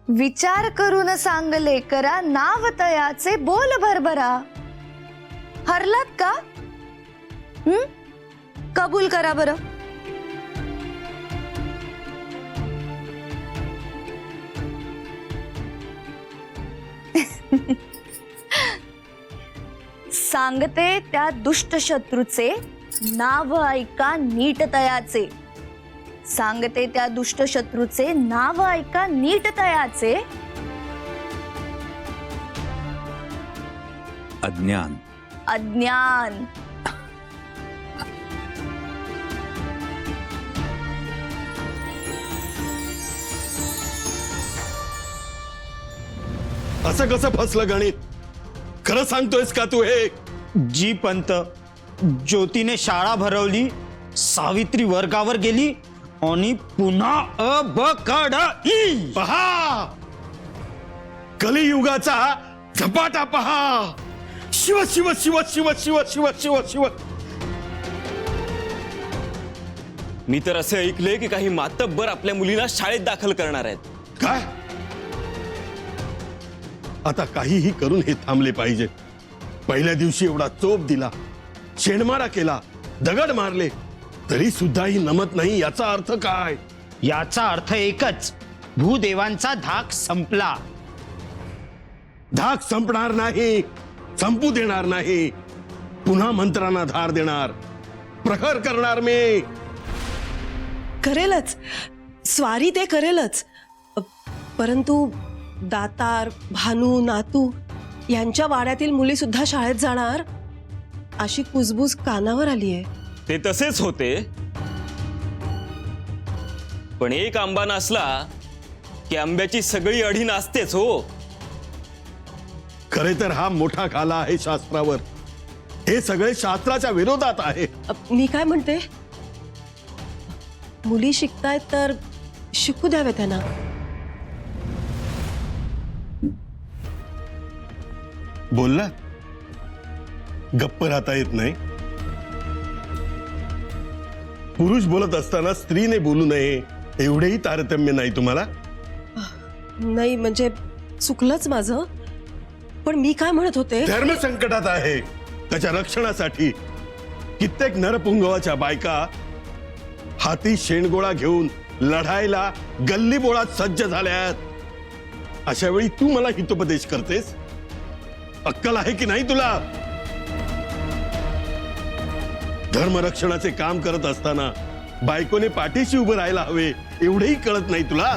विचार करून सांगले करा नाव तयाचे बोल भरभरा. हरलात का? कबूल करा बरं. सांगते त्या दुष्ट शत्रूचे नाव ऐका नीट तयाचे. सांगते त्या दुष्ट शत्रूचे नाव ऐका नीट तयाचे. अज्ञान. अज्ञान. असं कसं फसलं गणित? खरं सांगतोयस का तू हे? जी पंत, ज्योतीने शाळा भरवली, सावित्री वर्गावर गेली आणि पुन्हा अबकडई. पहा, कलियुगाचा झपाटा पहा. शिव शिव शिव शिव शिव शिव शिव शिव. मी तर असे ऐकले की काही मातब्बर आपल्या मुलीला शाळेत दाखल करणार आहेत. काय? आता काहीही करून हे थांबले पाहिजे. पहिल्या दिवशी एवढा चोप दिला, शेणमारा केला, दगड मारले, तरी सुद्धा ही नमत नाही. याचा अर्थ काय? याचा अर्थ एकच, भूदेवांचा धाक संपला. धाक संपणार नाही, संपू देणार नाही. पुन्हा मंत्रांना धार देणार, प्रखर करणार मी. करेलच, स्वारी ते करेलच. परंतु दातार, भानू, नातू यांच्या वाड्यातील मुली सुद्धा शाळेत जाणार अशी कुजबूज कानावर आली आहे. ते तसेच होते, पण एक आंबा नासला की आंब्याची सगळी अढी नासतेच हो. खरे तर हा मोठा घाला आहे शास्त्रावर. हे सगळे शास्त्राच्या विरोधात आहे. मी काय म्हणते, मुली शिकतायत तर शिकू द्यावे त्यांना. बोलला, गप्प राहता येत नाही. पुरुष बोलत असताना स्त्रीने बोलू नये एवढेही तारतम्य नाही तुम्हाला? नाही म्हणजे चुकलंच माझं. पण मी काय म्हणत होते, धर्म संकटात आहे. त्याच्या रक्षणासाठी कित्येक नरपुंगवाच्या बायका हाती शेणगोळा घेऊन लढायला गल्ली बोळात सज्ज झाल्यात. अशा वेळी तू मला हितोपदेश करतेस? अक्कल आहे की नाही तुला? धर्मरक्षणाचे काम करत असताना बायकोने पाठीशी उभं राहायला हवे एवढेही कळत नाही तुला?